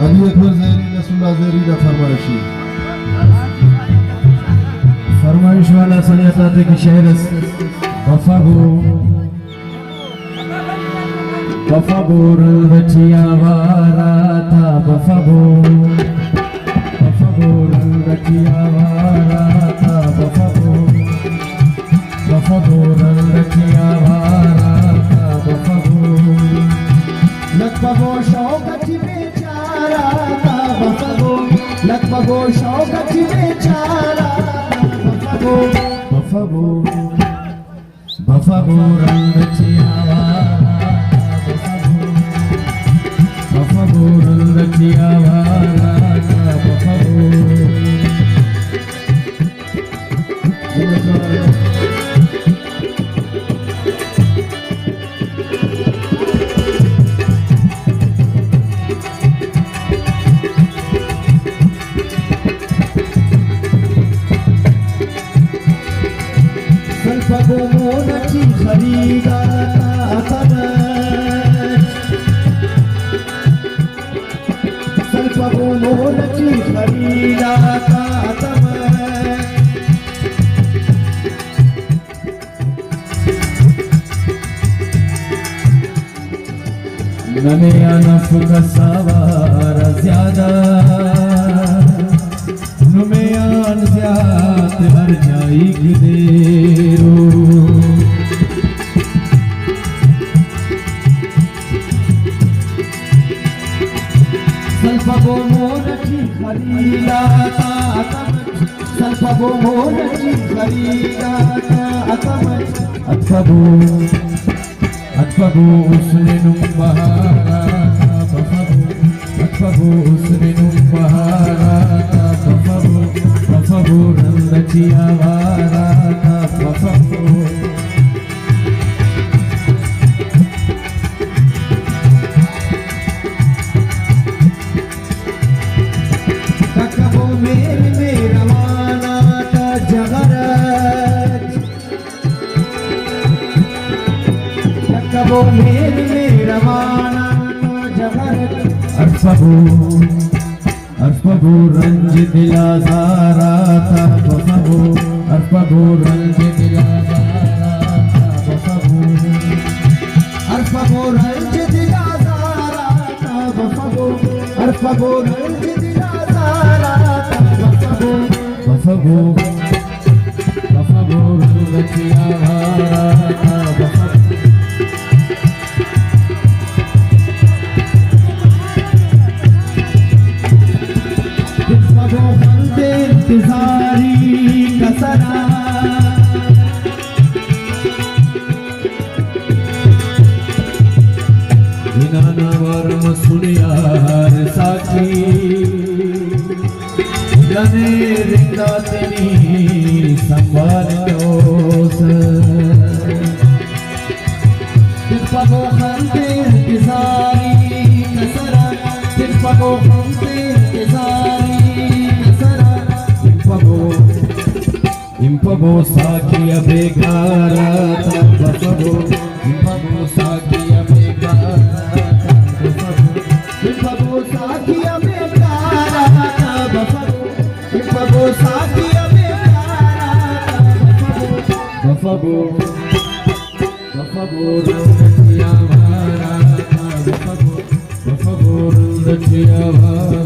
अली अकबर ज़हरी रसूलुल्लाह ज़हरी का फरमाइशी फरमाइश वाला सजाते की शहर बफाबोर रचिया वारा था बफाबोर रचिया वारा था बफाबोर रचिया वारा था बफाबोर लगभगो शौकत बेचारा था लगभगो शौकत बेचारा बफाबोर रचिया रचिया वारा था स्वल्पगो मोनची खरीदा स्वल्पगो मोनची खरीदा नमे अनफ का सवार ज्यादा नुमेयान ज्यात हर जाई गिदेरो स्वल्पगो मोनची खरीदा स्वल्पगो मोनची खरीदा अत्फबो उसने नुम्बहारा अत्फबो उसने नुम्बहारा बफबो रचिया वारा बफबो तकबो मेरे में रवाना का जगरत तकबो मेरे में रवाना का जगरत अरफबो रंज दिला सारा था बफबो अरफबो रंज दिला सारा था बफबो अरफबो रंज दिला सारा था बफबो अरफबो रंज दिला सारा था बफबो रचिया वारा था बफबो इंतजारी कसरा विनाना वरम सुनियार साखी जने रिंदा तेनी संभाल दोस तिरपगो खंते इंतजारी कसरा तिरपगो खंते इंतजारी इंपबो साखिया बेगारा था बफबो इंपबो साखिया बेगारा था बफबो इंपबो साखिया बेगारा था बफबो इंपबो साखिया बेगारा था बफबो रचिया वारा था बफबो रचिया वारा